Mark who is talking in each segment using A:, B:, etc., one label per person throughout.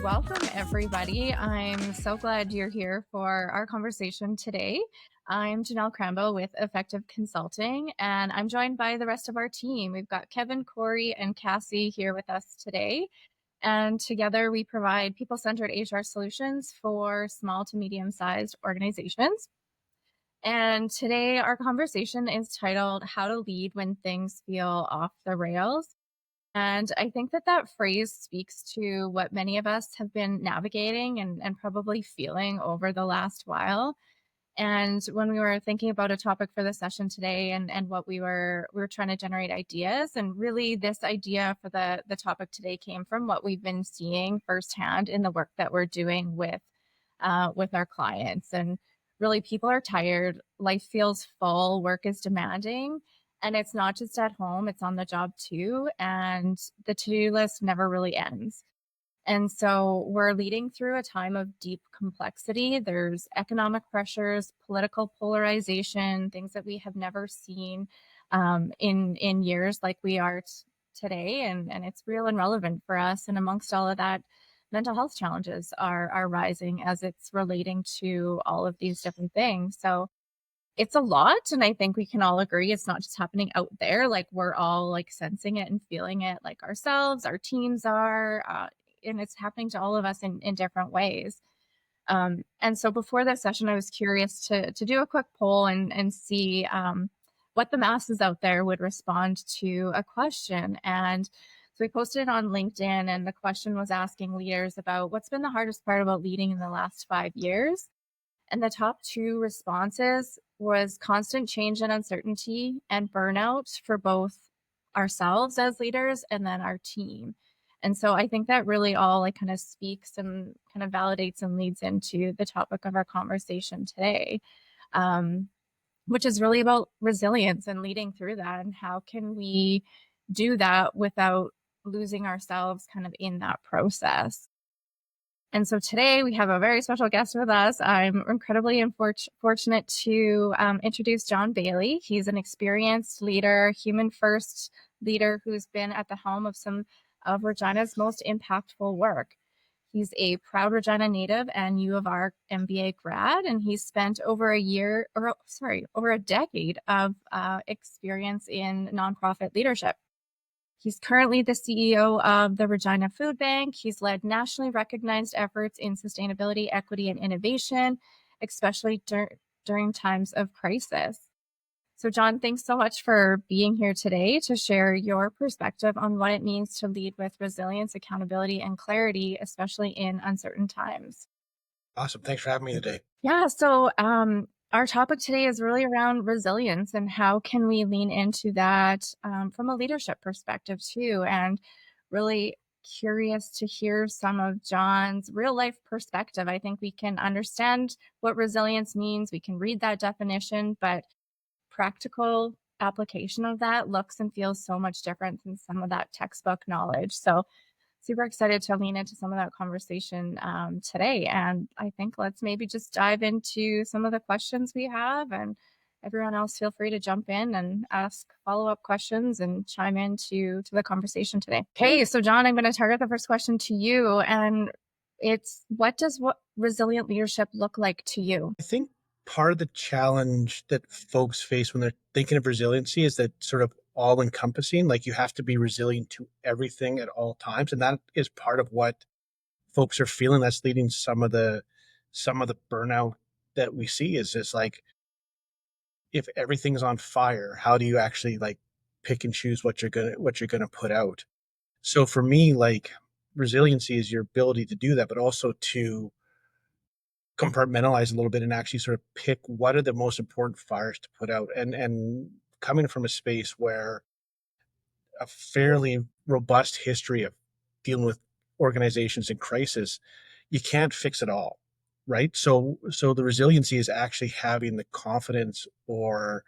A: Welcome, everybody. I'm so glad you're here for our conversation today. I'm Janelle Crambo with Affective Consulting, and I'm joined by the rest of our team. We've got Kevin, Corey, and Cassie here with us today. And together we provide people centered HR solutions for small to medium sized organizations. And today our conversation is titled How to Lead When Things Feel Off the Rails. And I think that that phrase speaks to what many of us have been navigating and probably feeling over the last while. And when we were thinking about a topic for the session today and what we were trying to generate ideas. And really this idea for the topic today came from what we've been seeing firsthand in the work that we're doing with our clients. And really people are tired, life feels full, work is demanding. And it's not just at home, it's on the job too. And the to-do list never really ends. And so we're leading through a time of deep complexity. There's economic pressures, political polarization, things that we have never seen in years like we are today. And it's real and relevant for us. And amongst all of that, mental health challenges are rising as it's relating to all of these different things. So it's a lot, and I think we can all agree it's not just happening out there, like, we're all, like, sensing it and feeling it, like, ourselves, our teams are, and it's happening to all of us in different ways. And so before this session, I was curious to do a quick poll and see, what the masses out there would respond to a question, and so we posted it on LinkedIn, and the question was asking leaders about what's been the hardest part about leading in the last 5 years? And the top two responses was constant change and uncertainty and burnout for both ourselves as leaders and then our team. And so I think that really all like kind of speaks and kind of validates and leads into the topic of our conversation today, um, which is really about resilience and leading through that. And how can we do that without losing ourselves kind of in that process? And so today we have a very special guest with us. I'm incredibly fortunate to introduce John Bailey. He's an experienced leader, human first leader who's been at the helm of some of Regina's most impactful work. He's a proud Regina native and U of R MBA grad, and he's spent over over a decade of experience in nonprofit leadership. He's currently the CEO of the Regina Food Bank. He's led nationally recognized efforts in sustainability, equity, and innovation, especially during times of crisis. So, John, thanks so much for being here today to share your perspective on what it means to lead with resilience, accountability, and clarity, especially in uncertain times.
B: Awesome. Thanks for having me today.
A: Yeah, so our topic today is really around resilience and how can we lean into that from a leadership perspective too, and really curious to hear some of John's real life perspective. I think we can understand what resilience means, we can read that definition, but practical application of that looks and feels so much different than some of that textbook knowledge. So super excited to lean into some of that conversation today. And I think let's maybe just dive into some of the questions we have, and everyone else feel free to jump in and ask follow-up questions and chime in to the conversation today. Okay, so John, I'm going to target the first question to you, and it's what resilient leadership look like to you?
B: I think part of the challenge that folks face when they're thinking of resiliency is that sort of all encompassing, like you have to be resilient to everything at all times. And that is part of what folks are feeling that's leading some of the burnout that we see is just like if everything's on fire, how do you actually like pick and choose what you're gonna put out? So for me, like resiliency is your ability to do that, but also to compartmentalize a little bit and actually sort of pick what are the most important fires to put out. And coming from a space where a fairly robust history of dealing with organizations in crisis, you can't fix it all, right? So the resiliency is actually having the confidence or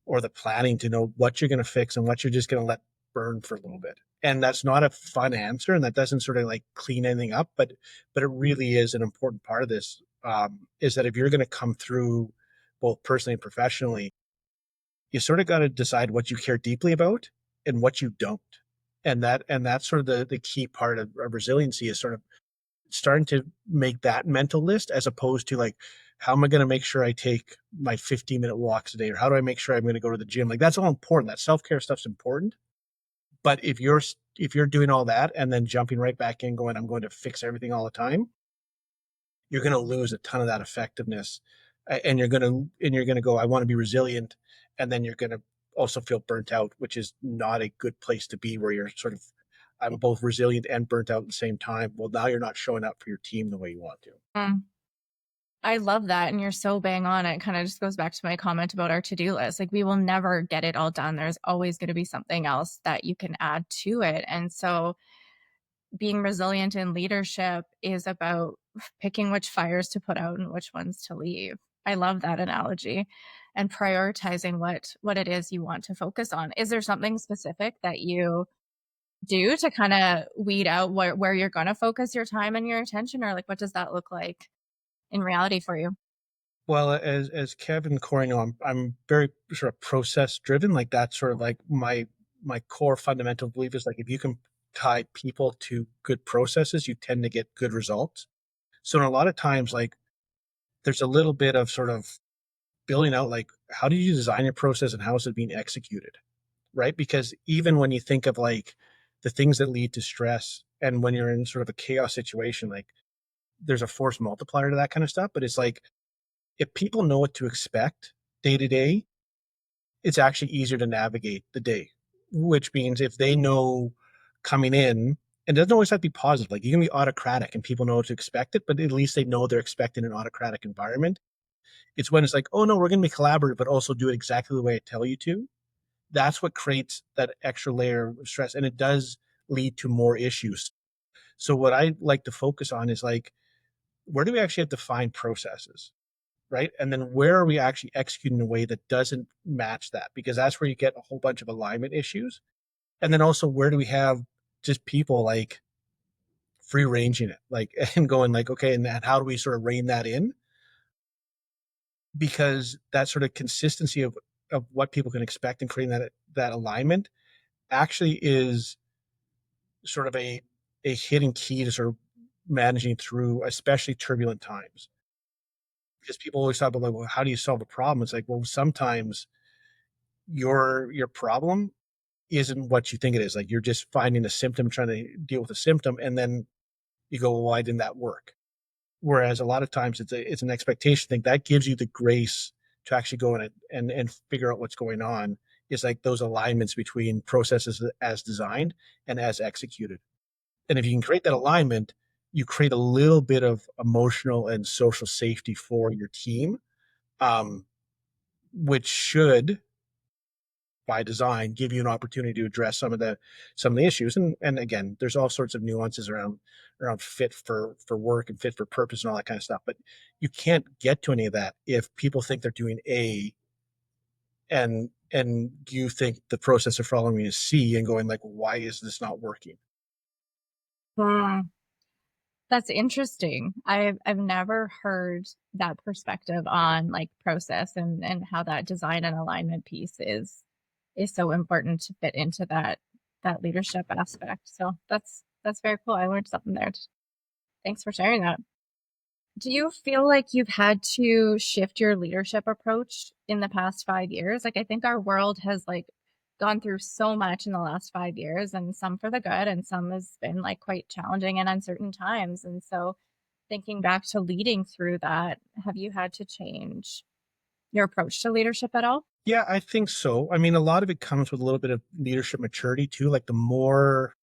B: the planning to know what you're going to fix and what you're just going to let burn for a little bit. And that's not a fun answer, and that doesn't sort of like clean anything up, but it really is an important part of this. Is that if you're going to come through both personally and professionally, you sort of got to decide what you care deeply about and what you don't. And that's sort of the key part of resiliency is sort of starting to make that mental list as opposed to like, how am I going to make sure I take my 15-minute walks a day, or how do I make sure I'm going to go to the gym? Like that's all important. That self-care stuff's important. But if you're doing all that and then jumping right back in going, I'm going to fix everything all the time, you're going to lose a ton of that effectiveness. And you're going to go, I want to be resilient. And then you're going to also feel burnt out, which is not a good place to be, where you're sort of, I'm both resilient and burnt out at the same time. Well, now you're not showing up for your team the way you want to.
A: Mm. I love that, and you're so bang on. It kinda just goes back to my comment about our to-do list. Like, we will never get it all done. There's always gonna be something else that you can add to it, and so being resilient in leadership is about picking which fires to put out and which ones to leave. I love that analogy, and prioritizing what it is you want to focus on. Is there something specific that you do to kinda weed out where you're gonna focus your time and your attention, or, like, what does that look like in reality for you?
B: Well, as Kevin Corey know, I'm very sort of process driven. Like that's sort of like my core fundamental belief is like, if you can tie people to good processes, you tend to get good results. So in a lot of times, like there's a little bit of sort of building out like, how do you design your process and how is it being executed? Right? Because even when you think of like the things that lead to stress, and when you're in sort of a chaos situation, like there's a force multiplier to that kind of stuff. But it's like, if people know what to expect day to day, it's actually easier to navigate the day. Which means if they know coming in, and it doesn't always have to be positive, like you can be autocratic and people know what to expect it, but at least they know they're expecting an autocratic environment. It's when it's like, oh no, we're going to be collaborative, but also do it exactly the way I tell you to. That's what creates that extra layer of stress. And it does lead to more issues. So, what I like to focus on is like, where do we actually have defined processes? Right? And then where are we actually executing in a way that doesn't match that? Because that's where you get a whole bunch of alignment issues. And then also, where do we have just people like free ranging it, like and going like, okay, and how do we sort of rein that in? Because that sort of consistency of what people can expect and creating that alignment actually is sort of a hidden key to sort of managing through especially turbulent times. Because people always talk about like, well, how do you solve a problem? It's like, well, sometimes your problem isn't what you think it is. Like you're just finding a symptom, trying to deal with a symptom, and then you go, well, why didn't that work? Whereas a lot of times it's an expectation thing that gives you the grace to actually go in and figure out what's going on. Is like those alignments between processes as designed and as executed. And if you can create that alignment, you create a little bit of emotional and social safety for your team, um, which should by design give you an opportunity to address some of the issues. And again, there's all sorts of nuances around fit for work and fit for purpose and all that kind of stuff, but you can't get to any of that if people think they're doing A, and you think the process they're following is C, and going like, why is this not working?
A: Hmm. That's interesting. I've never heard that perspective on, like, process and how that design and alignment piece is so important to fit into that leadership aspect. So that's very cool. I learned something there. Thanks for sharing that. Do you feel like you've had to shift your leadership approach in the past 5 years? Like, I think our world has, like, gone through so much in the last 5 years, and some for the good, and some has been, like, quite challenging and uncertain times, and so thinking back to leading through that, have you had to change your approach to leadership at all?
B: Yeah, I think so. I mean, a lot of it comes with a little bit of leadership maturity too. Like the more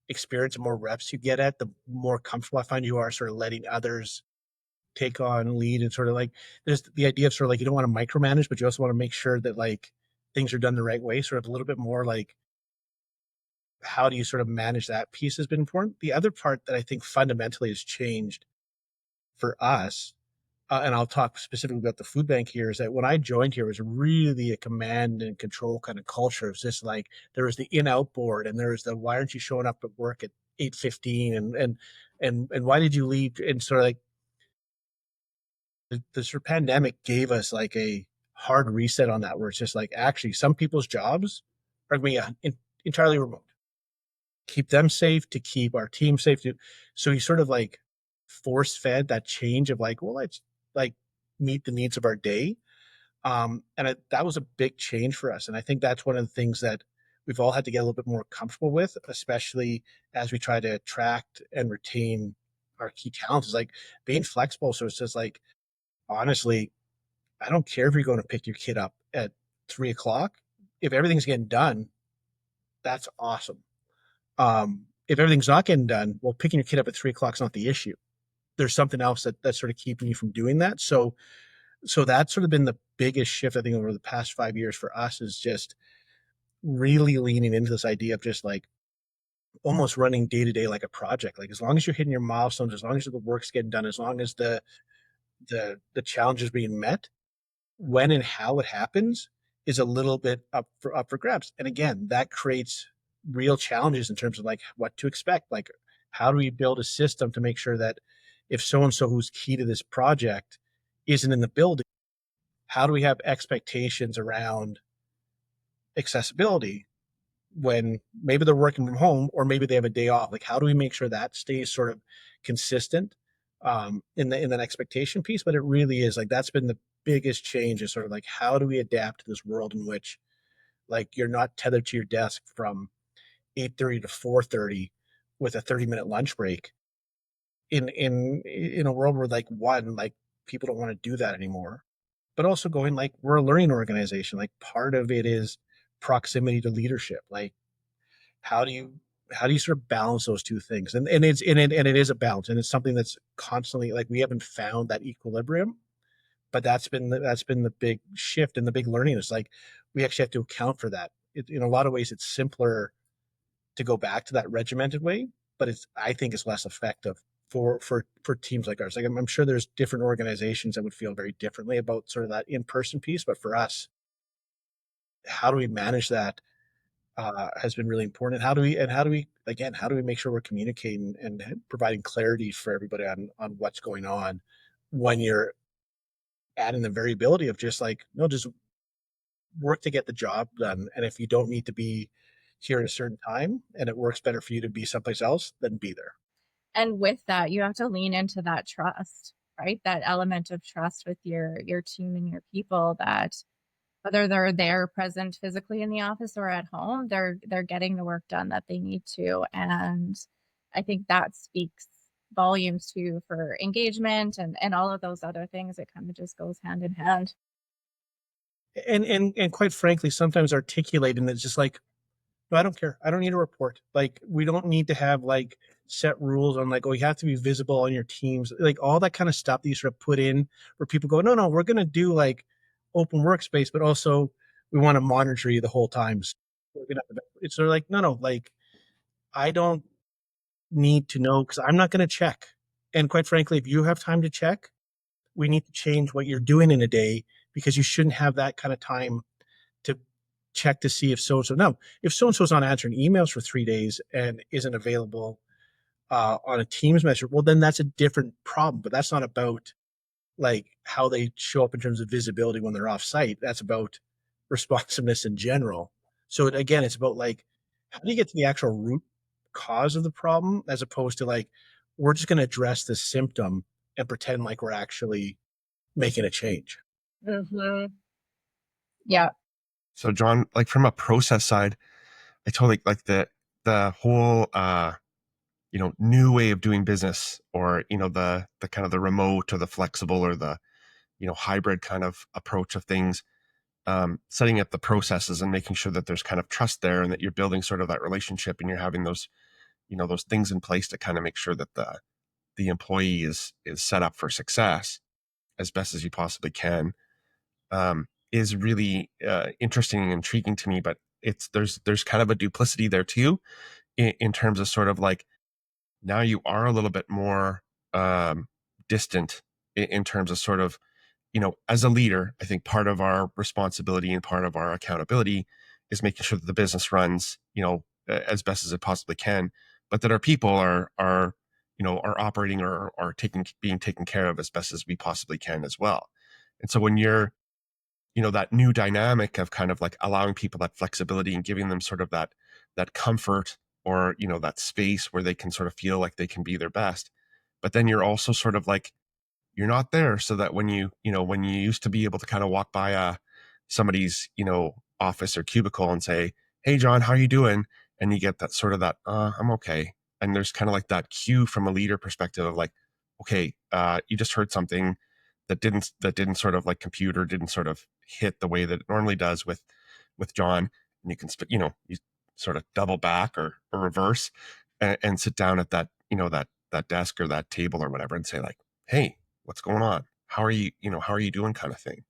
B: experience and more reps you get at, the more comfortable I find you are sort of letting others take on lead, and sort of like there's the idea of sort of like, you don't want to micromanage, but you also want to make sure that like things are done the right way. Sort of a little bit more like, how do you sort of manage that piece has been important. The other part that I think fundamentally has changed for us, and I'll talk specifically about the food bank here, is that when I joined here, it was really a command and control kind of culture. It was just like there was the in out board, and there was the, why aren't you showing up at work at 8:15, and why did you leave, and sort of like the sort of pandemic gave us like a hard reset on that, where it's just like, actually some people's jobs are going to be entirely remote. Keep them safe to keep our team safe. So you sort of like force fed that change of like, well, let's like meet the needs of our day. That was a big change for us. And I think that's one of the things that we've all had to get a little bit more comfortable with, especially as we try to attract and retain our key talents, is like being flexible. So it's just like, honestly, I don't care if you're going to pick your kid up at 3 o'clock. If everything's getting done, that's awesome. If everything's not getting done, well, picking your kid up at 3 o'clock is not the issue. There's something else that's sort of keeping you from doing that. So that's sort of been the biggest shift I think over the past 5 years for us, is just really leaning into this idea of just like almost running day to day like a project. Like as long as you're hitting your milestones, as long as the work's getting done, as long as the challenge is being met, when and how it happens is a little bit up for grabs. And again, that creates real challenges in terms of like what to expect. Like how do we build a system to make sure that if so and so who's key to this project isn't in the building, how do we have expectations around accessibility when maybe they're working from home or maybe they have a day off? Like how do we make sure that stays sort of consistent in the expectation piece? But it really is like that's been the biggest change, is sort of like how do we adapt to this world in which like you're not tethered to your desk from 8:30 to 4:30 with a 30-minute lunch break in a world where like one, like people don't want to do that anymore, but also going like we're a learning organization. Like part of it is proximity to leadership. Like how do you how do you sort of balance those two things? And it is a balance, and it's something that's constantly like we haven't found that equilibrium. But that's been the big shift and the big learning. Is like we actually have to account for that. In a lot of ways, it's simpler to go back to that regimented way, but I think it's less effective for teams like ours. Like I'm sure there's different organizations that would feel very differently about sort of that in person piece, but for us, how do we manage that has been really important. How do we make sure we're communicating and providing clarity for everybody on what's going on when you're adding the variability of just like, no, just work to get the job done. And if you don't need to be here at a certain time and it works better for you to be someplace else, then be there.
A: And with that, you have to lean into that trust, right? That element of trust with your team and your people, that whether they're there present physically in the office or at home, they're getting the work done that they need to. And I think that speaks volumes too for engagement and all of those other things. It kind of just goes hand in hand.
B: And quite frankly, sometimes articulating it's just like, no, I don't care. I don't need a report. Like we don't need to have like set rules on like, oh, you have to be visible on your teams, like all that kind of stuff that you sort of put in where people go, no, no, we're gonna do like open workspace, but also we want to monitor you the whole time. So it's sort of like, no, no, like I don't need to know because I'm not gonna check. And quite frankly, if you have time to check, we need to change what you're doing in a day because you shouldn't have that kind of time to check to see if so and so. No, if so and so's not answering emails for 3 days and isn't available on a Teams message, well, then that's a different problem. But that's not about like how they show up in terms of visibility when they're off site. That's about responsiveness in general. So again, it's about like how do you get to the actual root cause of the problem as opposed to like we're just going to address the symptom and pretend like we're actually making a change.
A: Mhm. Yeah.
C: So John, like from a process side, I totally like the whole new way of doing business, or the kind of the remote or the flexible or the hybrid kind of approach of things. Setting up the processes and making sure that there's kind of trust there, and that you're building sort of that relationship, and you're having those things in place to kind of make sure that the employee is set up for success as best as you possibly can, is really interesting and intriguing to me. But there's kind of a duplicity there too, in terms of sort of like now you are a little bit more distant in terms of sort of, as a leader. I think part of our responsibility and part of our accountability is making sure that the business runs, as best as it possibly can, but that our people are operating or are being taken care of as best as we possibly can as well. And so when you're, that new dynamic of kind of like allowing people that flexibility and giving them sort of that comfort, or that space where they can sort of feel like they can be their best, but then you're also sort of like, you're not there, so that when when you used to be able to kind of walk by somebody's office or cubicle and say, hey John, how are you doing, and you get that sort of that I'm okay, and there's kind of like that cue from a leader perspective of like, okay, you just heard something that didn't sort of like compute or didn't sort of hit the way that it normally does with John, and you can you sort of double back or reverse, and sit down at that that desk or that table or whatever and say like, hey, what's going on, how are you, how are you doing, kind of thing.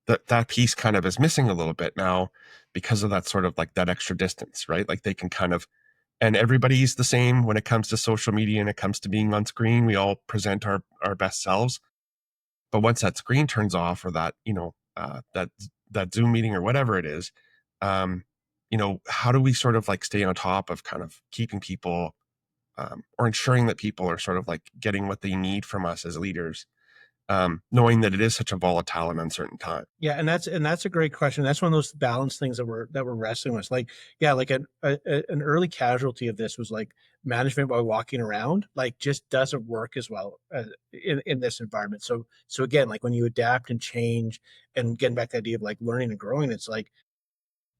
C: That piece kind of is missing a little bit now because of that sort of like that extra distance, right? Like they can kind of, and everybody's the same when it comes to social media and it comes to being on screen. We all present our best selves, but once that screen turns off, or that that Zoom meeting or whatever it is, um how do we sort of like stay on top of kind of keeping people, or ensuring that people are sort of like getting what they need from us as leaders, knowing that it is such a volatile and uncertain time.
B: Yeah, and that's a great question. That's one of those balance things that we're wrestling with. Like, yeah, like an early casualty of this was like management by walking around, like just doesn't work as well in this environment. So again, like when you adapt and change, and getting back to the idea of like learning and growing, it's like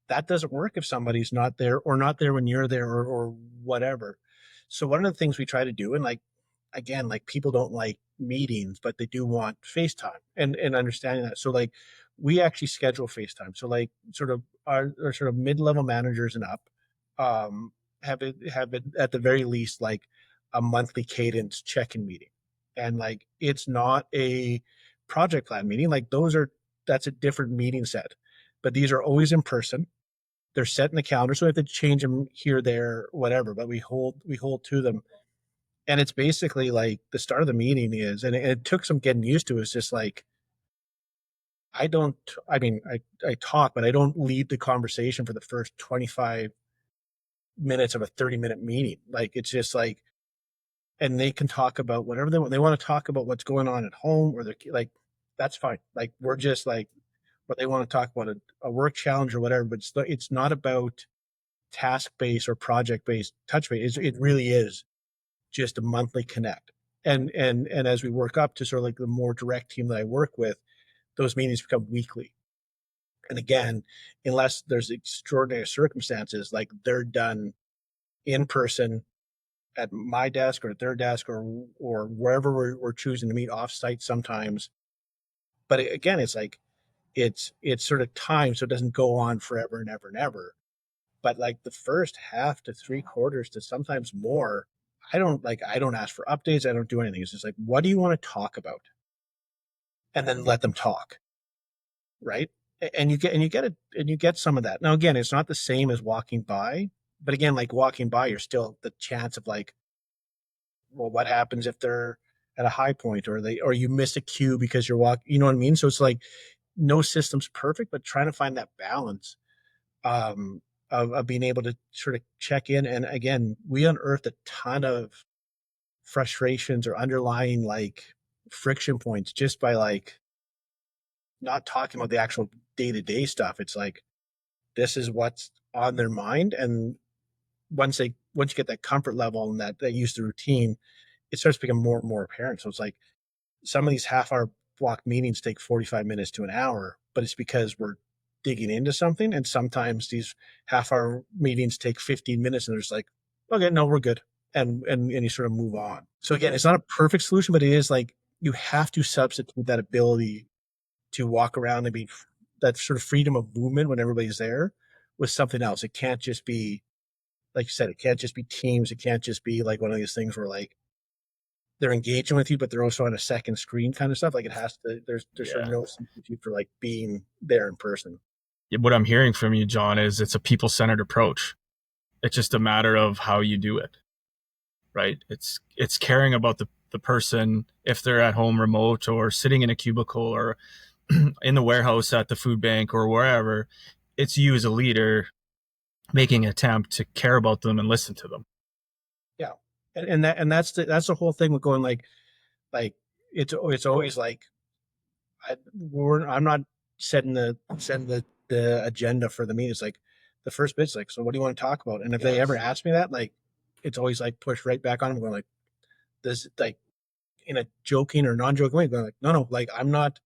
B: that doesn't work if somebody's not there, or not there when you're there, or whatever. So one of the things we try to do, and like again, like people don't like meetings, but they do want FaceTime, and understanding that. So like we actually schedule FaceTime. So like sort of our sort of mid-level managers and up have it at the very least like a monthly cadence check-in meeting. And like it's not a project plan meeting. Like that's a different meeting set. But these are always in person. They're set in the calendar, so we have to change them here, there, whatever. But we hold to them, and it's basically like the start of the meeting is, and it took some getting used to. It's just like I don't. I mean, I talk, but I don't lead the conversation for the first 25 minutes of a 30-minute meeting. Like it's just like, and they can talk about whatever they want. They want to talk about what's going on at home, or they're like, that's fine. Like we're just like, but they want to talk about a work challenge or whatever. But it's not about task based or project based touch base. It really is just a monthly connect. And as we work up to sort of like the more direct team that I work with, those meetings become weekly. And again, unless there's extraordinary circumstances, like they're done in person at my desk or at their desk, or wherever we're choosing to meet offsite sometimes. But again, it's like it's sort of time, so it doesn't go on forever and ever and ever. But like the first half to 3 quarters to sometimes more, I don't ask for updates. I don't do anything. It's just like, what do you want to talk about? And then let them talk, right? And you get some of that. Now again, it's not the same as walking by, but again, like walking by, you're still the chance of like, well, what happens if they're at a high point, or you miss a cue because you're walking, you know what I mean? So it's like no system's perfect, but trying to find that balance of being able to sort of check in. And again, we unearthed a ton of frustrations or underlying like friction points just by like not talking about the actual day-to-day stuff. It's like this is what's on their mind. And once you get that comfort level and that used to routine, it starts to become more and more apparent. So it's like some of these half-hour block meetings take 45 minutes to an hour, but it's because we're digging into something. And sometimes these half-hour meetings take 15 minutes, and they're just like, okay, no, we're good. And you sort of move on. So again, it's not a perfect solution, but it is like you have to substitute that ability to walk around and be that sort of freedom of movement when everybody's there with something else. It can't just be, like you said, it can't just be Teams. It can't just be like one of these things where like they're engaging with you, but they're also on a second screen kind of stuff. Like it has to, there's sort of
D: Yeah.
B: no substitute for like being there in person.
D: What I'm hearing from you, John, is it's a people-centered approach. It's just a matter of how you do it, right? It's caring about the person, if they're at home remote or sitting in a cubicle or in the warehouse at the food bank or wherever. It's you as a leader making an attempt to care about them and listen to them.
B: Yeah. And that's the whole thing with going like it's always like I'm not setting the agenda for the meeting. It's like the first bit's like, so what do you want to talk about? And if they ever ask me that, like it's always like pushed right back on them, going like, this, like, in a joking or non-joking way, going like, no, like, I'm not,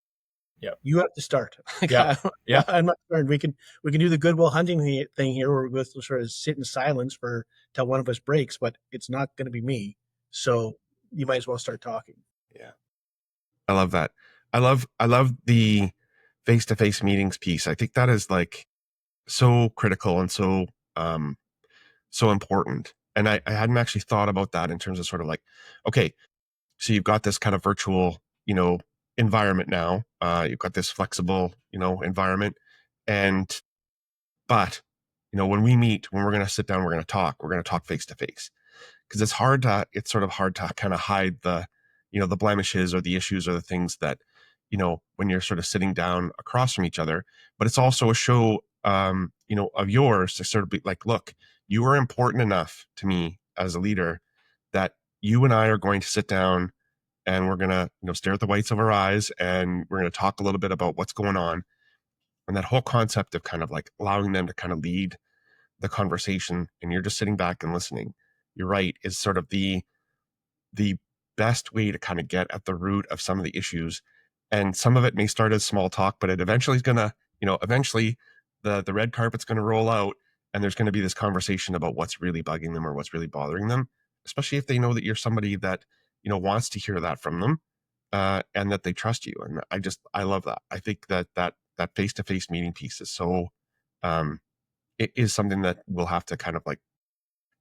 D: Yep.
B: you have to start. Like,
D: Yep. Yep.
B: I'm not starting. We can do the Goodwill Hunting thing here, where we'll sort of sit in silence for till one of us breaks, but it's not going to be me. So you might as well start talking.
C: Yeah. I love that. I love the face-to-face meetings piece. I think that is like so critical and um so important. And I hadn't actually thought about that in terms of sort of like, okay, so you've got this kind of virtual, environment now. You've got this flexible, environment. And but when we meet, when we're going to sit down, we're going to talk face to face, because it's sort of hard to kind of hide the blemishes or the issues or the things that, when you're sort of sitting down across from each other. But it's also a show, of yours to sort of be like, look, you are important enough to me as a leader that you and I are going to sit down and we're going to, stare at the whites of our eyes and we're going to talk a little bit about what's going on. And that whole concept of kind of like allowing them to kind of lead the conversation and you're just sitting back and listening, you're right, is sort of the best way to kind of get at the root of some of the issues. And some of it may start as small talk, but it eventually is gonna, eventually the red carpet's gonna roll out and there's gonna be this conversation about what's really bugging them or what's really bothering them, especially if they know that you're somebody that, wants to hear that from them, and that they trust you. And I love that. I think that face-to-face meeting piece is so, it is something that we'll have to kind of like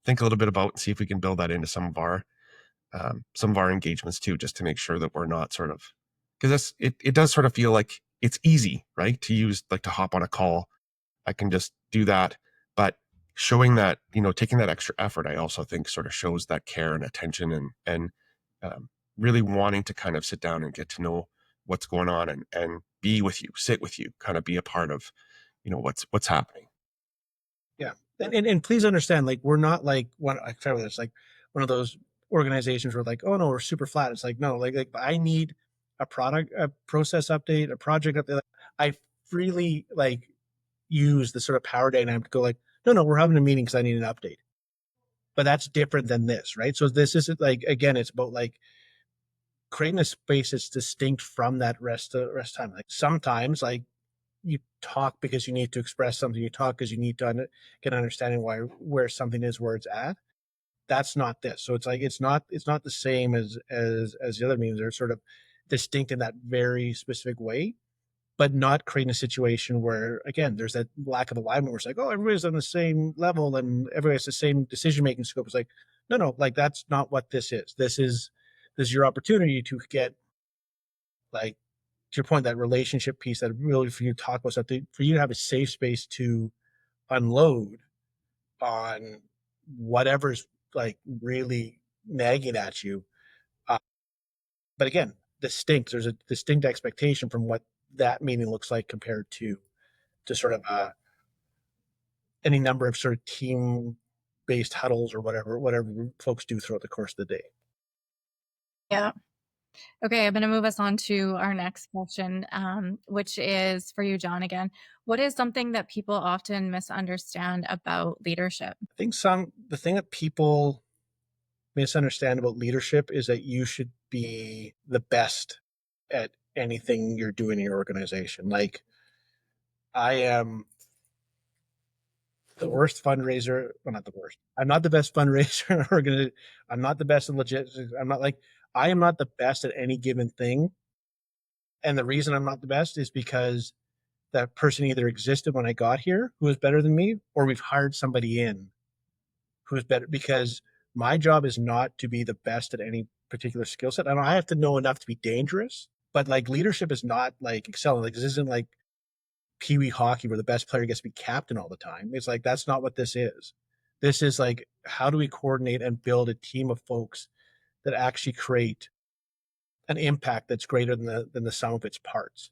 C: think a little bit about and see if we can build that into some of our engagements too, just to make sure that we're not sort of, because it does sort of feel like it's easy, right, to use, like, to hop on a call. I can just do that, but showing that, taking that extra effort, I also think sort of shows that care and attention and really wanting to kind of sit down and get to know what's going on and be with you, sit with you, kind of be a part of, what's happening.
B: Yeah. And please understand, like, we're not like I try with this, like one of those organizations where like, oh no, we're super flat. It's like, no, like I need a process update, a project update. I freely like use the sort of power dynamic to go like, no, we're having a meeting because I need an update. But that's different than this, right? So this isn't like, again, it's about like creating a space that's distinct from that rest time. Like sometimes like you talk because you need to express something. You talk because you need to get an understanding where something is, where it's at. That's not this. So it's like it's not the same as the other meetings. They're sort of distinct in that very specific way, but not creating a situation where again there's that lack of alignment where it's like, oh, everybody's on the same level and everybody has the same decision making scope. It's like, no, like that's not what this is. This is your opportunity to get, like, to your point, that relationship piece, that really for you to talk about something, for you to have a safe space to unload on whatever's like really nagging at you. Uh, but again, there's a distinct expectation from what that meeting looks like compared to sort of any number of sort of team based huddles or whatever folks do throughout the course of the day.
A: Yeah. Okay, I'm going to move us on to our next question, which is for you, John, again. What is something that people often misunderstand about leadership?
B: I think the thing that people misunderstand about leadership is that you should be the best at anything you're doing in your organization. Like, I am the worst fundraiser. Well, not the worst. I'm not the best fundraiser in our organization. I'm not the best in logistics. I am not the best at any given thing. And the reason I'm not the best is because that person either existed when I got here who was better than me, or we've hired somebody in who is better, because my job is not to be the best at any particular skill set. I have to know enough to be dangerous, but like leadership is not like excelling. Like this isn't like Pee Wee hockey where the best player gets to be captain all the time. It's like that's not what this is. This is like, how do we coordinate and build a team of folks that actually create an impact that's greater than the sum of its parts.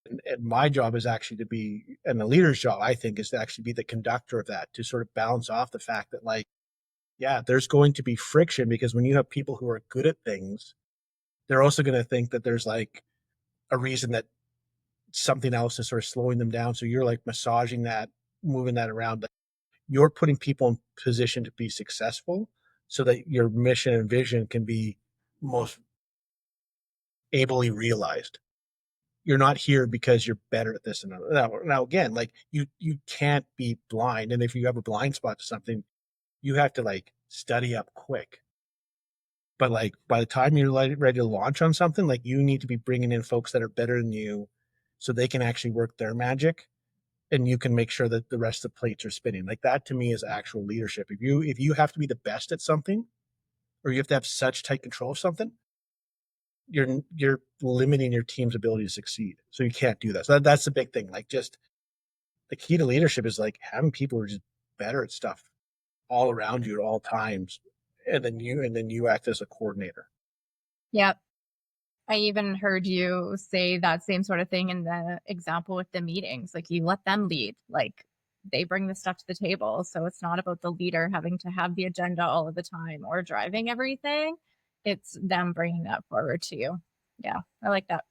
B: And my job is actually to be, and the leader's job, I think, is to actually be the conductor of that, to sort of balance off the fact that, like, yeah, there's going to be friction because when you have people who are good at things, they're also going to think that there's like a reason that something else is sort of slowing them down. So you're like massaging that, moving that around. Like, you're putting people in position to be successful. so that your mission and vision can be most ably realized. You're not here because you're better at this. And now again, like you can't be blind. And if you have a blind spot to something, you have to like study up quick. But like by the time you're like ready to launch on something, like you need to be bringing in folks that are better than you, so they can actually work their magic, and you can make sure that the rest of the plates are spinning. Like that to me is actual leadership. If you have to be the best at something, or you have to have such tight control of something, you're limiting your team's ability to succeed. So you can't do that. So that's the big thing. Like just the key to leadership is like having people who are just better at stuff all around you at all times, and then you act as a coordinator.
A: Yep. I even heard you say that same sort of thing in the example with the meetings. Like you let them lead, like they bring the stuff to the table. So it's not about the leader having to have the agenda all of the time or driving everything. It's them bringing that forward to you. Yeah, I like that.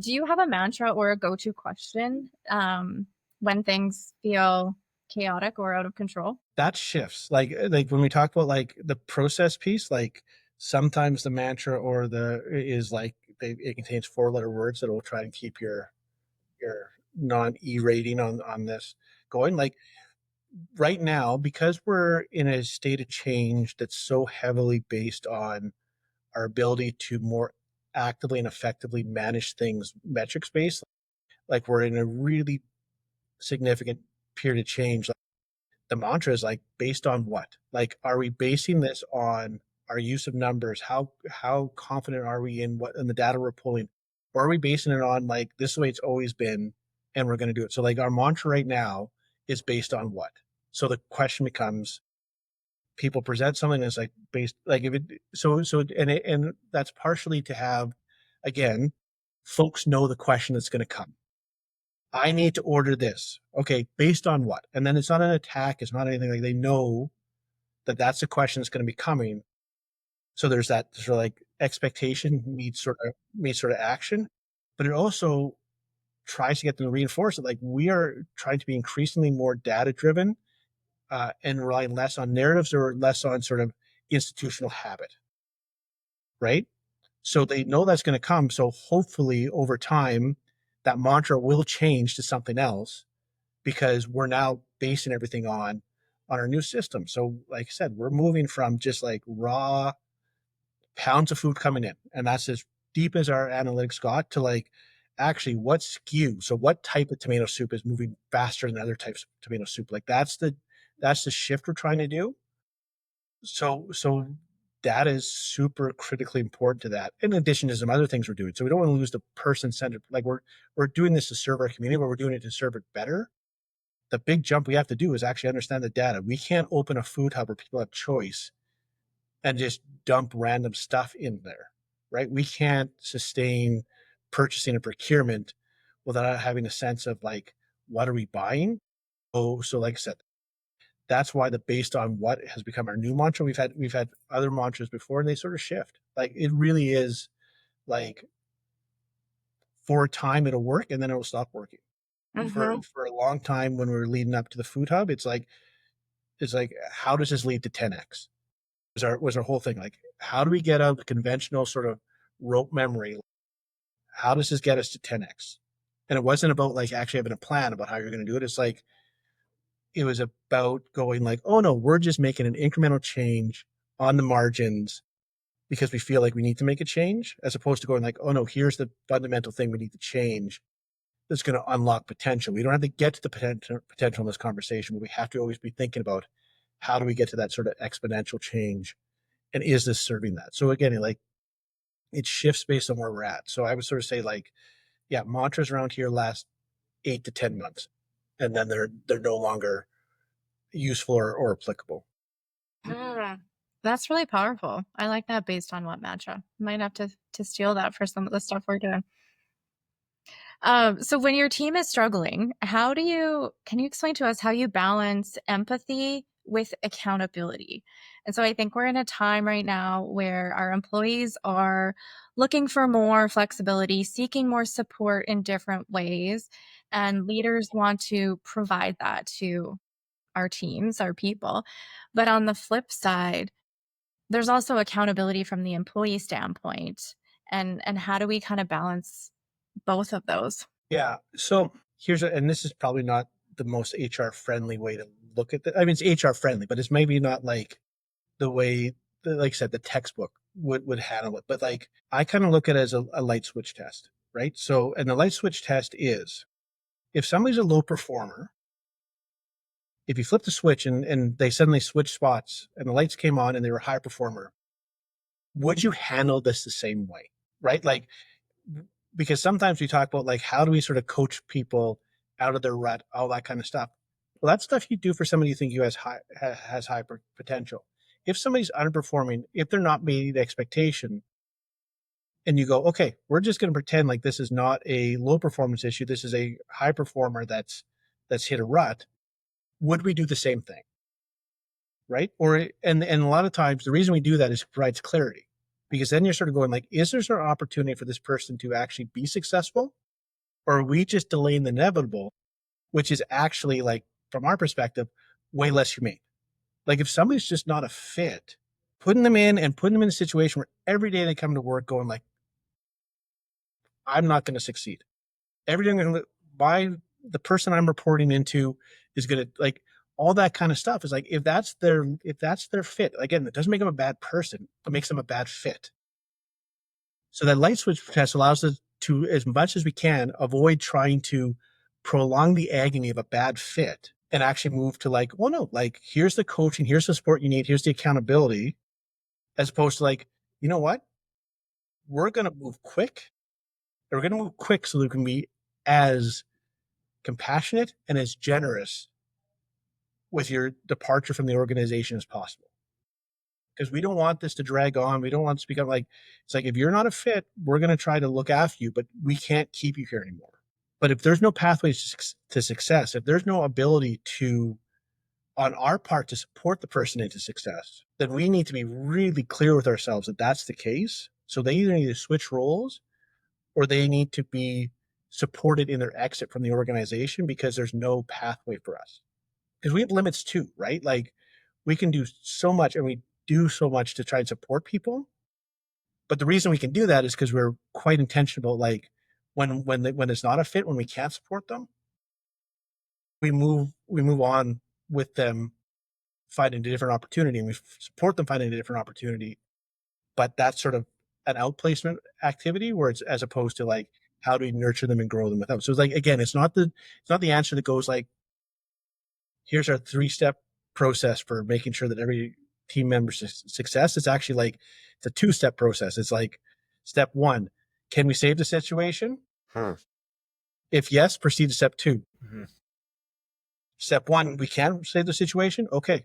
A: Do you have a mantra or a go-to question when things feel chaotic or out of control?
B: That shifts. Like when we talk about like the process piece, like sometimes the mantra or the is like it contains 4-letter words that will try and keep your non-E rating on this going. Like right now, because we're in a state of change that's so heavily based on our ability to more actively and effectively manage things metrics based, like we're in a really significant period of change. Like, the mantra is like based on what? Like, are we basing this on our use of numbers? How confident are we in what in the data we're pulling? Or are we basing it on like this is the way it's always been and we're gonna do it? So like our mantra right now is based on what? So the question becomes, people present something that's like based like if it and that's partially to have, again, folks know the question that's going to come. I need to order this. Okay, based on what? And then it's not an attack, it's not anything. Like they know that that's the question that's going to be coming. So there's that sort of like expectation meets sort of action, but it also tries to get them to reinforce it. Like we are trying to be increasingly more data driven, and relying less on narratives or less on sort of institutional habit, right? So they know that's going to come. So hopefully over time, that mantra will change to something else because we're now basing everything on our new system. So like I said, we're moving from just like raw pounds of food coming in, and that's as deep as our analytics got, to like actually what SKU, so what type of tomato soup is moving faster than other types of tomato soup. Like that's the shift we're trying to do. So that is super critically important to that, in addition to some other things we're doing. So we don't want to lose the person centered. Like we're doing this to serve our community, but we're doing it to serve it better. The big jump we have to do is actually understand the data. We can't open a food hub where people have choice and just dump random stuff in there, right? We can't sustain purchasing and procurement without having a sense of like, what are we buying? So like I said, that's why the based on what has become our new mantra. We've had other mantras before, and they sort of shift. Like it really is like, for a time it'll work and then it'll stop working.
A: Mm-hmm.
B: For a long time when we were leading up to the food hub, it's like how does this lead to 10x? Was our whole thing, like how do we get out of the conventional sort of rote memory? How does this get us to 10x? And it wasn't about like actually having a plan about how you're going to do it. It's like it was about going like, oh no, we're just making an incremental change on the margins because we feel like we need to make a change, as opposed to going like, oh no, here's the fundamental thing we need to change that's going to unlock potential. We don't have to get to the potential in this conversation, but we have to always be thinking about how do we get to that sort of exponential change, and is this serving that? So again, like it shifts based on where we're at. So I would sort of say like, yeah, mantras around here last 8 to 10 months, and then they're no longer useful or applicable.
A: Mm. That's really powerful. I like that based on what mantra. Might have to steal that for some of the stuff we're doing. So when your team is struggling, can you explain to us how you balance empathy with accountability? And so I think we're in a time right now where our employees are looking for more flexibility, seeking more support in different ways, and leaders want to provide that to our teams, our people. But on the flip side, there's also accountability from the employee standpoint. And how do we kind of balance both of those?
B: Yeah. So and this is probably not the most HR friendly way to look at it. I mean, it's HR friendly, but it's maybe not like the way, like I said, the textbook would handle it. But like, I kind of look at it as a light switch test, right? So, and the light switch test is if somebody's a low performer, if you flip the switch and they suddenly switch spots and the lights came on and they were a high performer, would you handle this the same way? Right? Like, because sometimes we talk about like, how do we sort of coach people out of their rut, all that kind of stuff. Well, that's stuff you do for somebody you think you has high potential. If somebody's underperforming, if they're not meeting the expectation, and you go, okay, we're just going to pretend like this is not a low performance issue. This is a high performer that's hit a rut. Would we do the same thing? Right? Or and a lot of times the reason we do that is it provides clarity, because then you're sort of going like, is there an opportunity for this person to actually be successful, or are we just delaying the inevitable, which is actually like from our perspective way less humane. Like if somebody's just not a fit, putting them in a situation where every day they come to work going like, I'm not going to succeed. Everything by the person I'm reporting into is going to like all that kind of stuff is like if that's their fit. Again, it doesn't make them a bad person, it makes them a bad fit. So that light switch test allows us to, as much as we can, avoid trying to prolong the agony of a bad fit and actually move to like, well, no, like here's the coaching, here's the support you need, here's the accountability, as opposed to like, you know what, we're going to move quick. We're going to move quick so that we can be as compassionate and as generous with your departure from the organization as possible. Because we don't want this to drag on. We don't want this to become like, it's like, if you're not a fit, we're going to try to look after you, but we can't keep you here anymore. But if there's no pathways to success, if there's no ability to, on our part, to support the person into success, then we need to be really clear with ourselves that that's the case. So they either need to switch roles or they need to be supported in their exit from the organization because there's no pathway for us. Because we have limits too, right? Like we can do so much and we do so much to try and support people. But the reason we can do that is because we're quite intentional. Like when it's not a fit, when we can't support them, we move on with them finding a different opportunity, and we support them finding a different opportunity. But that's sort of an outplacement activity where it's as opposed to like how do we nurture them and grow them without. So it's like again, it's not the answer that goes like, here's our 3-step process for making sure that every team member's success. It's actually like it's a 2-step process. It's like step 1, can we save the situation? If yes, proceed to step 2.
D: Mm-hmm.
B: Step 1, we can save the situation. Okay,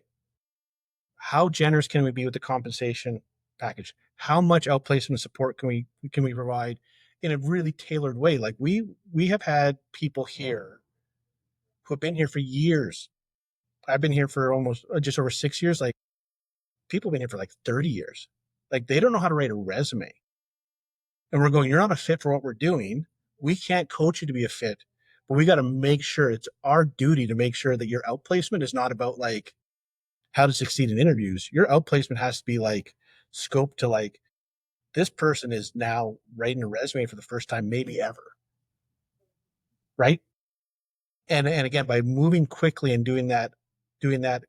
B: how generous can we be with the compensation package? How much outplacement support can we provide in a really tailored way? Like we have had people here who have been here for years. I've been here for almost just over 6 years. Like people have been here for like 30 years. Like they don't know how to write a resume. And we're going, you're not a fit for what we're doing. We can't coach you to be a fit, but we got to make sure it's our duty to make sure that your outplacement is not about like how to succeed in interviews. Your outplacement has to be like scoped to like, this person is now writing a resume for the first time, maybe ever. Right. And again, by moving quickly and doing that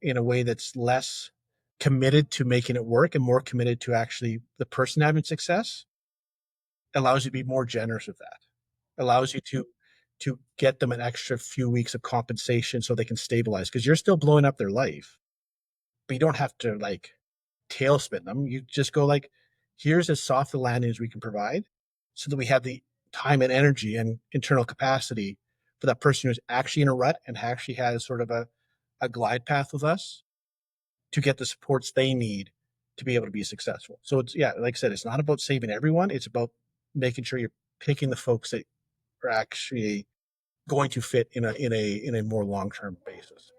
B: in a way that's less committed to making it work and more committed to actually the person having success, allows you to be more generous with that. Allows you to get them an extra few weeks of compensation so they can stabilize, because you're still blowing up their life, but you don't have to like tailspin them. You just go like, here's as soft a landing as we can provide so that we have the time and energy and internal capacity for that person who's actually in a rut and actually has sort of a glide path with us to get the supports they need to be able to be successful. So it's, yeah, like I said, it's not about saving everyone. It's about making sure you're picking the folks that are actually going to fit in a more long-term basis.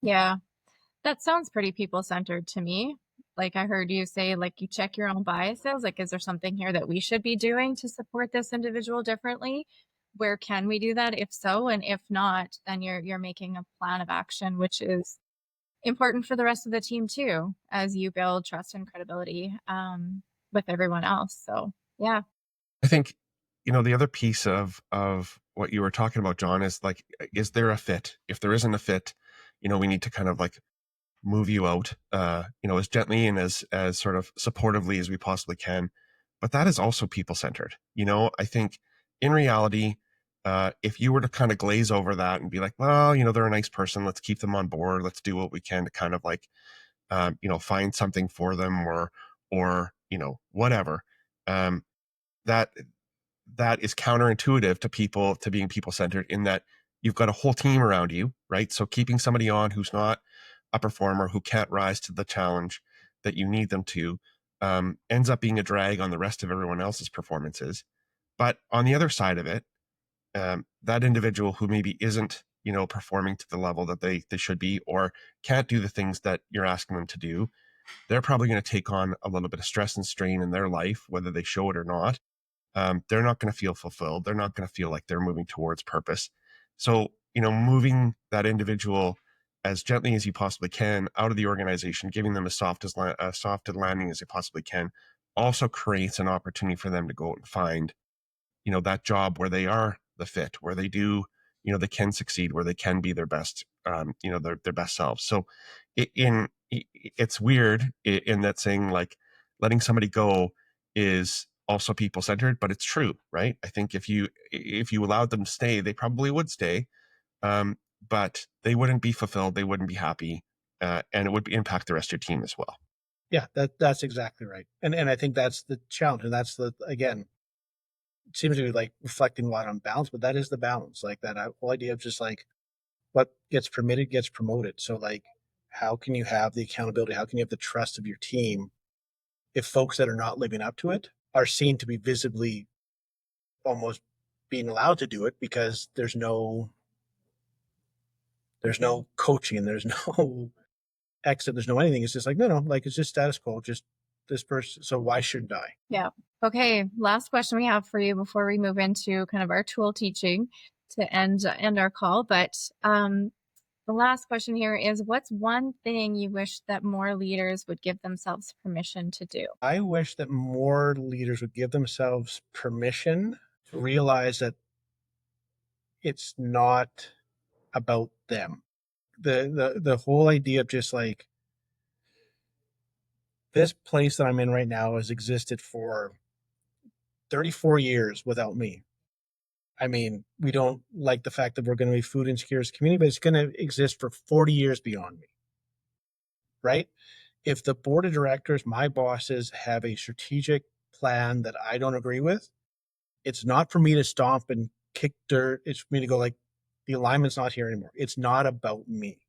A: Yeah, that sounds pretty people centered to me. Like I heard you say, like you check your own biases. Like, is there something here that we should be doing to support this individual differently? Where can we do that? If so, and if not, then you're making a plan of action, which is important for the rest of the team too, as you build trust and credibility with everyone else. So yeah.
C: I think, the other piece of what you were talking about, John, is like, is there a fit? If there isn't a fit, we need to kind of like move you out, as gently and as sort of supportively as we possibly can. But that is also people centered. I think in reality, if you were to kind of glaze over that and be like, well, they're a nice person, let's keep them on board, let's do what we can to kind of like, find something for them, or whatever. Um, that that is counterintuitive to people, to being people centered, in that you've got a whole team around you, right? So keeping somebody on who's not a performer, who can't rise to the challenge that you need them to, ends up being a drag on the rest of everyone else's performances. But on the other side of it, that individual who maybe isn't, performing to the level that they should be, or can't do the things that you're asking them to do, they're probably going to take on a little bit of stress and strain in their life, whether they show it or not. They're not going to feel fulfilled. They're not going to feel like they're moving towards purpose. So, moving that individual as gently as you possibly can out of the organization, giving them a soft landing as you possibly can, also creates an opportunity for them to go out and find, that job where they are the fit, where they do, they can succeed, where they can be their best, their best selves. So it's weird in that saying, like, letting somebody go is also people centered, but it's true, right? I think if you allowed them to stay, they probably would stay. But they wouldn't be fulfilled. They wouldn't be happy. And it would impact the rest of your team as well.
B: Yeah, that's exactly right. And I think that's the challenge. And that's again, it seems to be like reflecting a lot on balance, but that is the balance. Like that whole idea of just like what gets permitted gets promoted. So like, how can you have the accountability? How can you have the trust of your team if folks that are not living up to it are seen to be visibly almost being allowed to do it because there's no coaching and there's no exit, there's no anything. It's just like, no, like it's just status quo, just this person. So why shouldn't I?
A: Yeah. Okay. Last question we have for you before we move into kind of our tool teaching to end our call. But the last question here is, what's one thing you wish that more leaders would give themselves permission to do?
B: I wish that more leaders would give themselves permission to realize that it's not about them. The whole idea of just like this place that I'm in right now has existed for 34 years without me. I mean, we don't like the fact that we're going to be food insecure as a community, but it's going to exist for 40 years beyond me, right? If the board of directors, my bosses, have a strategic plan that I don't agree with, it's not for me to stomp and kick dirt. It's for me to go like, the alignment's not here anymore. It's not about me.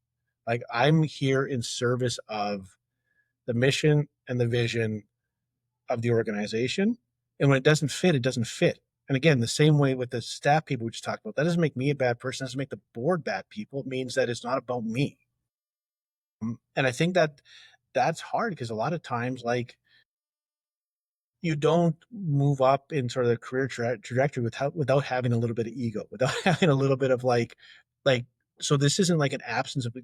B: Like I'm here in service of the mission and the vision of the organization. And when it doesn't fit, it doesn't fit. And again, the same way with the staff people we just talked about, that doesn't make me a bad person. It doesn't make the board bad people. It means that it's not about me. And I think that that's hard because a lot of times, like, you don't move up in sort of the career trajectory without having a little bit of ego, without having a little bit of like. So this isn't like an absence of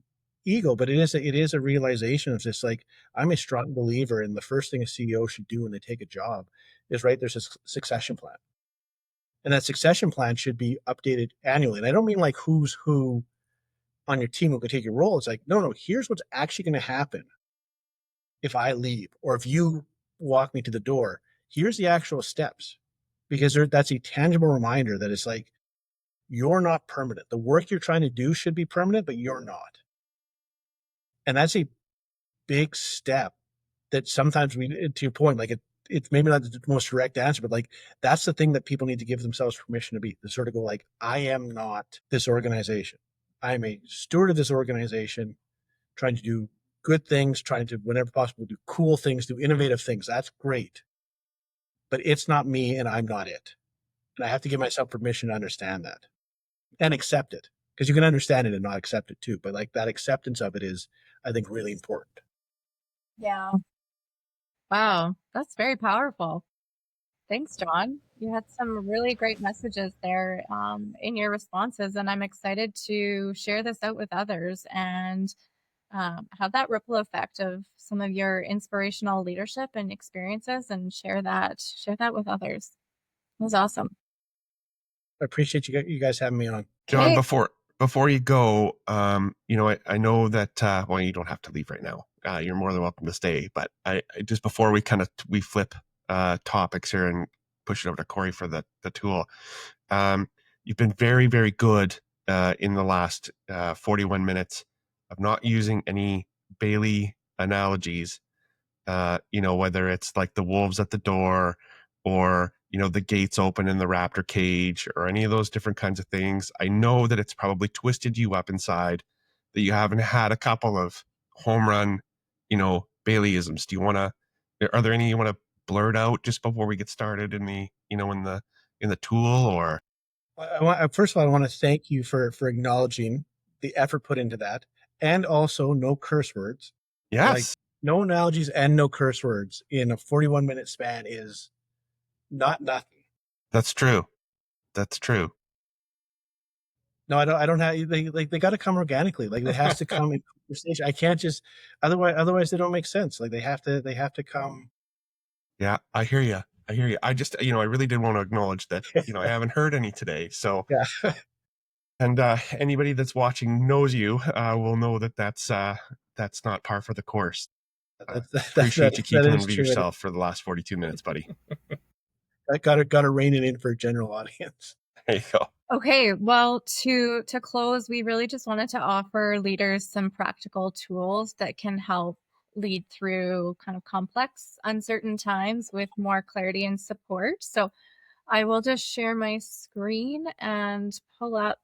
B: ego, but it is a realization of this. Like I'm a strong believer in the first thing a CEO should do when they take a job is right. There's a succession plan, and that succession plan should be updated annually. And I don't mean like who's who on your team who can take your role. It's like no. Here's what's actually going to happen if I leave or if you walk me to the door. Here's the actual steps because that's a tangible reminder that it's like you're not permanent. The work you're trying to do should be permanent, but you're not. And that's a big step that sometimes we, to your point, like it's maybe not the most direct answer, but like that's the thing that people need to give themselves permission to be, to sort of go like, I am not this organization. I am a steward of this organization, trying to do good things, trying to, whenever possible, do cool things, do innovative things. That's great. But it's not me and I'm not it. And I have to give myself permission to understand that and accept it because you can understand it and not accept it too. But like that acceptance of it is, I think, really important.
A: Yeah. Wow. That's very powerful. Thanks, John. You had some really great messages there in your responses, and I'm excited to share this out with others and have that ripple effect of some of your inspirational leadership and experiences and share that with others. It was awesome.
B: I appreciate you guys having me on.
C: John,
A: Okay.
C: before you go, I know that well, you don't have to leave right now. You're more than welcome to stay. But I just before we flip topics here and push it over to Corey for the tool. You've been very, very good in the last 41 minutes of not using any Bailey analogies, whether it's like the wolves at the door or, the gates open in the raptor cage or any of those different kinds of things. I know that it's probably twisted you up inside, that you haven't had a couple of home run, Baileyisms. Are there any you want to blurt out just before we get started in the tool? Or
B: First of all, I want to thank you for acknowledging the effort put into that, and also no curse words. Like,
C: yes,
B: no analogies and no curse words in a 41-minute span is not nothing.
C: that's true. That's true.
B: No, I don't have they got to come organically. Like, it has to come in conversation. I can't just otherwise they don't make sense. Like, they have to come.
C: Yeah, I hear you. I hear you. I just, I really did want to acknowledge that, I haven't heard any today. So,
B: Yeah,
C: and anybody that's watching knows you will know that that's not par for the course. Appreciate you
B: that
C: keeping them
B: is
C: to
B: true.
C: yourself for the last 42 minutes, buddy.
B: I got to rein it in for a general audience.
C: There you go.
A: Okay, well, to close, we really just wanted to offer leaders some practical tools that can help lead through kind of complex, uncertain times with more clarity and support. So I will just share my screen and pull up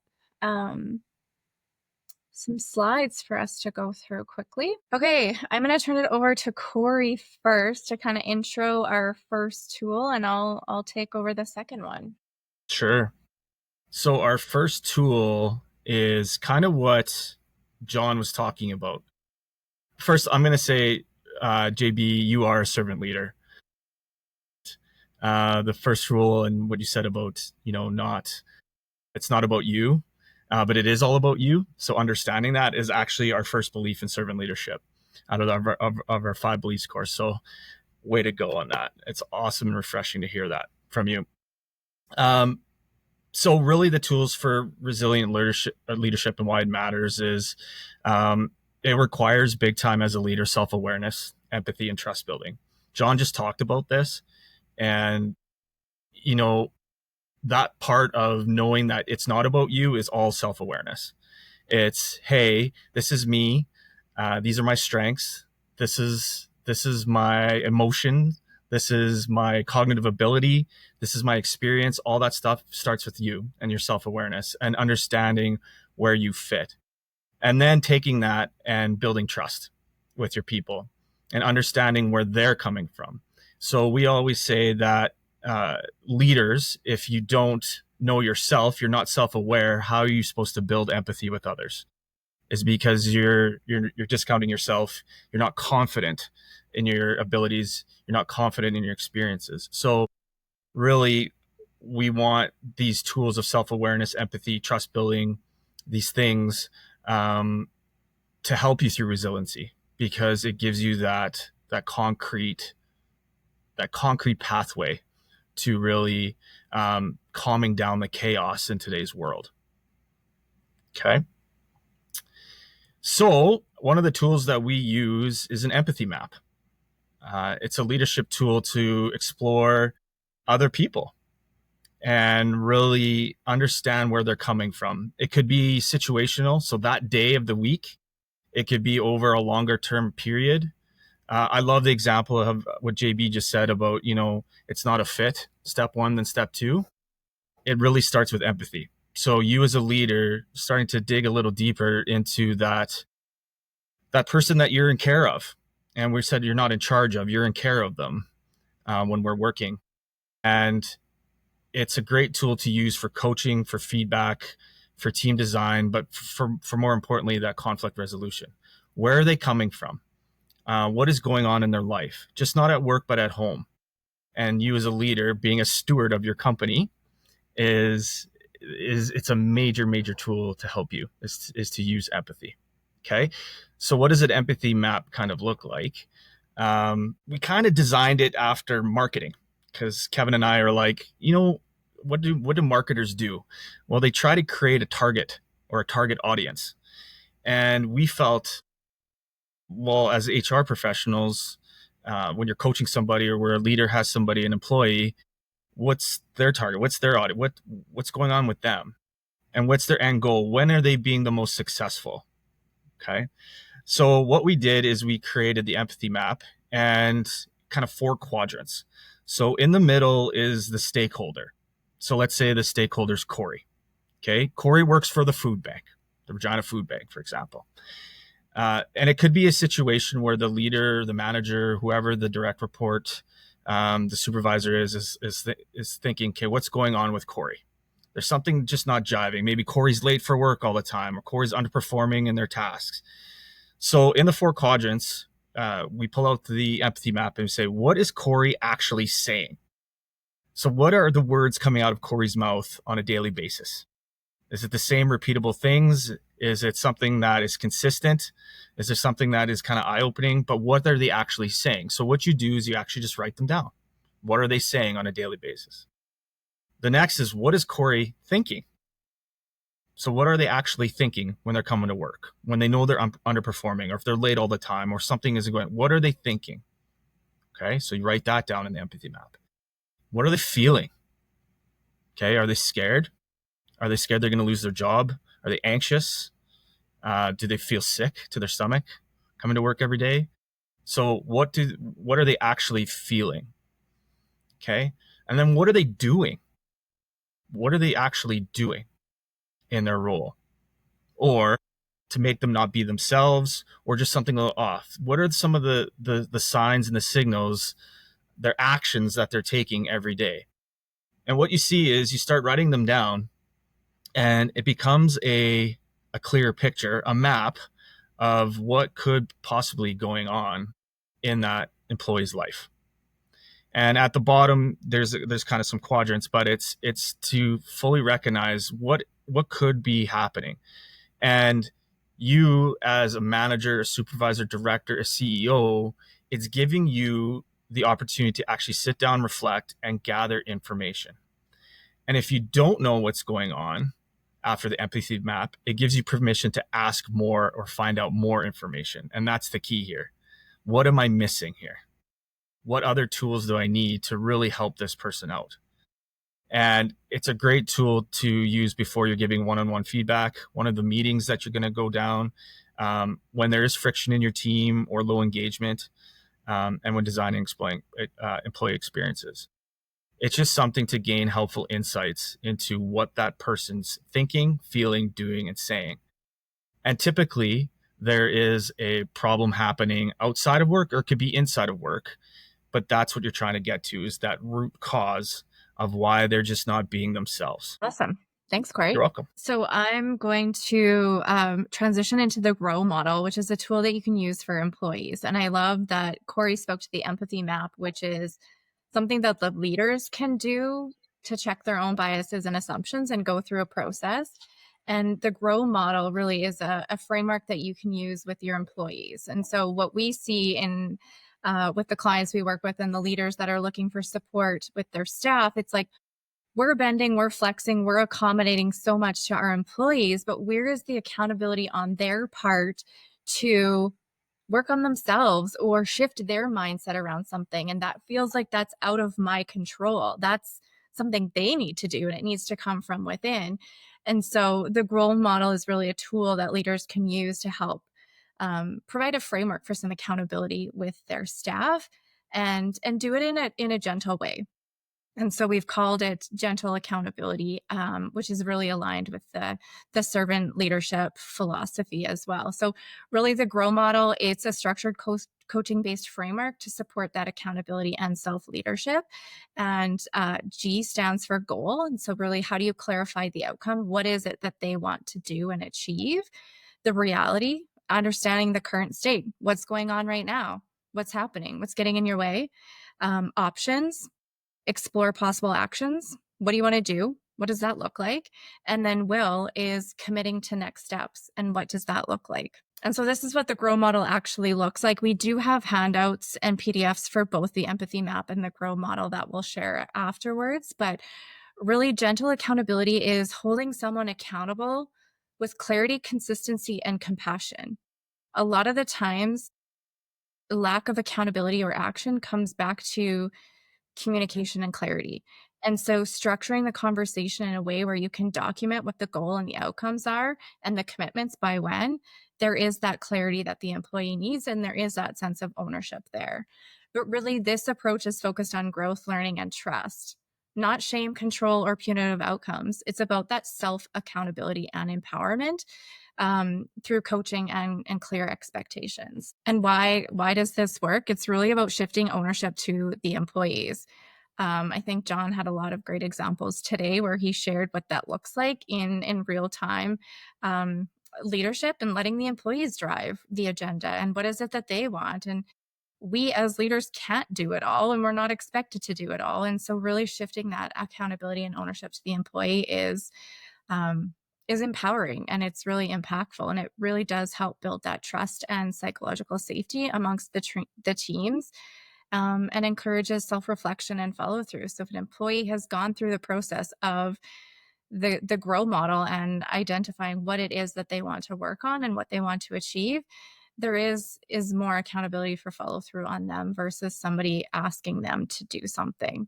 A: some slides for us to go through quickly. Okay, I'm going to turn it over to Corey first to kind of intro our first tool, and I'll take over the second one.
D: Sure. So our first tool is kind of what John was talking about. First, I'm going to say, JB, you are a servant leader. The first rule and what you said about, it's not about you, but it is all about you. So understanding that is actually our first belief in servant leadership out of our 5 beliefs course. So way to go on that. It's awesome and refreshing to hear that from you. So really the tools for resilient leadership and why it matters is it requires big time as a leader, self-awareness, empathy, and trust building. John just talked about this. And, that part of knowing that it's not about you is all self-awareness. It's, hey, this is me. These are my strengths. This is my emotion. This is my cognitive ability. This is my experience. All that stuff starts with you and your self-awareness and understanding where you fit. And then taking that and building trust with your people and understanding where they're coming from. So we always say that leaders, if you don't know yourself, you're not self-aware, how are you supposed to build empathy with others? Is because you're discounting yourself. You're not confident in your abilities. You're not confident in your experiences. So really, we want these tools of self-awareness, empathy, trust building, these things to help you through resiliency, because it gives you that concrete pathway to really calming down the chaos in today's world. Okay. So one of the tools that we use is an empathy map. It's a leadership tool to explore other people and really understand where they're coming from. It could be situational, so that day of the week. It could be over a longer term period. I love the example of what JB just said about, it's not a fit, step 1, then step 2. It really starts with empathy. So you as a leader starting to dig a little deeper into that person that you're in care of. And we said you're not in charge of, you're in care of them when we're working. And it's a great tool to use for coaching, for feedback, for team design, but for more importantly, that conflict resolution. Where are they coming from? What is going on in their life? Just not at work, but at home. And you as a leader, being a steward of your company, it's a major tool to help you is to use empathy. Okay. So what does an empathy map kind of look like? We kind of designed it after marketing, because Kevin and I are like, what do marketers do? Well, they try to create a target or a target audience. And we felt, well, as HR professionals, when you're coaching somebody or where a leader has somebody, an employee, what's their target? What's their audit? What's going on with them? And what's their end goal? When are they being the most successful? Okay. So what we did is we created the empathy map and kind of 4 quadrants. So in the middle is the stakeholder. So let's say the stakeholder's Corey. Okay. Corey works for the food bank, the Regina food bank, for example. And it could be a situation where the leader, the manager, whoever the direct report, the supervisor is thinking, okay, what's going on with Corey? There's something just not jiving. Maybe Corey's late for work all the time, or Corey's underperforming in their tasks. So in the 4 quadrants, we pull out the empathy map and say, what is Corey actually saying? So what are the words coming out of Corey's mouth on a daily basis? Is it the same repeatable things? Is it something that is consistent? Is there something that is kind of eye-opening? But what are they actually saying? So what you do is you actually just write them down. What are they saying on a daily basis? The next is, what is Corey thinking? So what are they actually thinking when they're coming to work, when they know they're underperforming, or if they're late all the time, or something isn't going? What are they thinking? Okay, so you write that down in the empathy map. What are they feeling? Okay, are they scared? Are they scared they're going to lose their job? Are they anxious? Do they feel sick to their stomach coming to work every day? So what are they actually feeling? Okay, and then what are they doing? What are they actually doing in their role? Or to make them not be themselves, or just something a little off? What are some of the signs and the signals, their actions that they're taking every day? And what you see is you start writing them down, and it becomes a clear picture, a map of what could possibly going on in that employee's life. And at the bottom, there's kind of some quadrants, but it's to fully recognize what could be happening. And you, as a manager, a supervisor, director, a CEO, it's giving you the opportunity to actually sit down, reflect, and gather information. And if you don't know what's going on after the empathy map, it gives you permission to ask more or find out more information. And that's the key here. What am I missing here? What other tools do I need to really help this person out? And it's a great tool to use before you're giving one-on-one feedback, one of the meetings that you're going to go down, when there is friction in your team or low engagement, and when designing employee experiences. It's just something to gain helpful insights into what that person's thinking, feeling, doing, and saying. And typically, there is a problem happening outside of work, or it could be inside of work. But that's what you're trying to get to, is that root cause of why they're just not being themselves.
A: Awesome. Thanks, Corey.
D: You're welcome.
A: So I'm going to transition into the GROW model, which is a tool that you can use for employees. And I love that Corey spoke to the empathy map, which is something that the leaders can do to check their own biases and assumptions and go through a process. And the GROW model really is a framework that you can use with your employees. And so what we see in with the clients we work with and the leaders that are looking for support with their staff, it's like, we're bending, we're flexing, we're accommodating so much to our employees, but where is the accountability on their part to work on themselves or shift their mindset around something? And that feels like that's out of my control. That's something they need to do, and it needs to come from within. And so the GROW model is really a tool that leaders can use to help provide a framework for some accountability with their staff, and do it in a gentle way. And so we've called it gentle accountability, which is really aligned with the servant leadership philosophy as well. So really the GROW model, it's a structured coaching-based framework to support that accountability and self-leadership. And G stands for goal. And so really, how do you clarify the outcome? What is it that they want to do and achieve? The reality, understanding the current state. What's going on right now? What's happening? What's getting in your way? Options, explore possible actions. What do you want to do? What does that look like? And then will is committing to next steps. And what does that look like? And so this is what the GROW model actually looks like. We do have handouts and PDFs for both the empathy map and the GROW model that we'll share afterwards. But really, gentle accountability is holding someone accountable with clarity, consistency, and compassion. A lot of the times, lack of accountability or action comes back to communication and clarity. And so structuring the conversation in a way where you can document what the goal and the outcomes are and the commitments by when, there is that clarity that the employee needs, and there is that sense of ownership there. But really, this approach is focused on growth, learning, and trust, not shame, control, or punitive outcomes. It's about that self accountability and empowerment through coaching and clear expectations. And why does this work? It's really about shifting ownership to the employees. I think John had a lot of great examples today where he shared what that looks like in real time leadership, and letting the employees drive the agenda and what is it that they want. And we as leaders can't do it all, and we're not expected to do it all. And so really shifting that accountability and ownership to the employee is empowering, and it's really impactful, and it really does help build that trust and psychological safety amongst the teams, and encourages self-reflection and follow-through. So if an employee has gone through the process of the GROW model and identifying what it is that they want to work on and what they want to achieve, there is more accountability for follow-through on them versus somebody asking them to do something.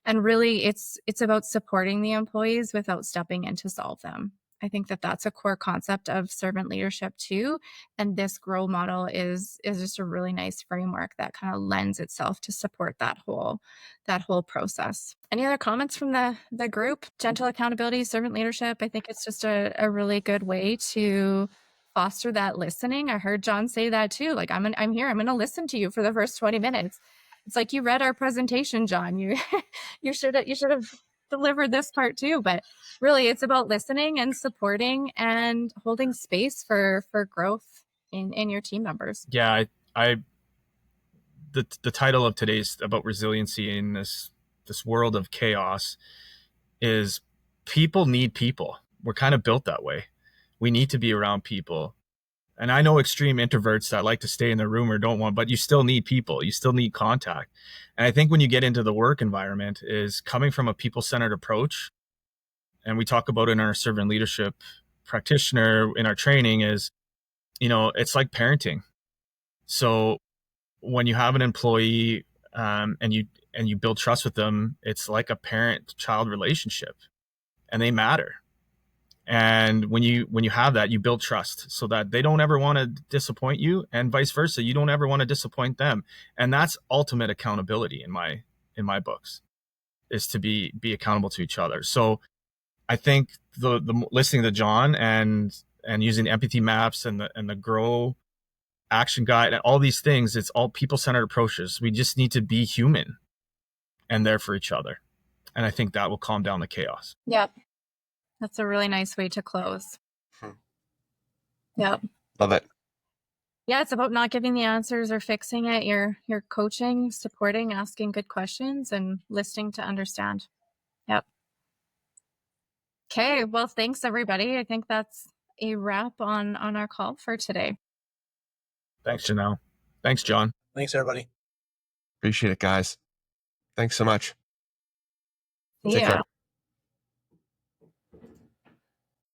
A: And really, it's about supporting the employees without stepping in to solve them. I think that that's a core concept of servant leadership too. And this GROW model is just a really nice framework that kind of lends itself to support that whole process. Any other comments from the group? Gentle accountability, servant leadership. I think it's just a really good way to foster that listening. I heard John say that too. Like, I'm here. I'm going to listen to you for the first 20 minutes. It's like, you read our presentation, John. You should have delivered this part too. But really, it's about listening and supporting and holding space for growth in your team members.
D: Yeah, the title of today's about resiliency in this world of chaos is people need people. We're kind of built that way. We need to be around people. And I know extreme introverts that like to stay in their room or don't want, but you still need people. You still need contact. And I think when you get into the work environment, is coming from a people-centered approach. And we talk about it in our servant leadership practitioner in our training is, it's like parenting. So when you have an employee and you build trust with them, it's like a parent-child relationship, and they matter. And when you have that, you build trust so that they don't ever want to disappoint you, and vice versa. You don't ever want to disappoint them. And that's ultimate accountability in my books, is to be accountable to each other. So I think the listening to John and using empathy maps and the GROW action guide and all these things, it's all people-centered approaches. We just need to be human and there for each other. And I think that will calm down the chaos.
A: Yep. That's a really nice way to close. Yep.
C: Love it.
A: Yeah, it's about not giving the answers or fixing it. You're coaching, supporting, asking good questions, and listening to understand. Yep. Okay, well, thanks everybody. I think that's a wrap on our call for today.
D: Thanks, Janelle. Thanks, John.
B: Thanks, everybody.
C: Appreciate it, guys. Thanks so much.
A: See
C: Take
A: ya.
C: care.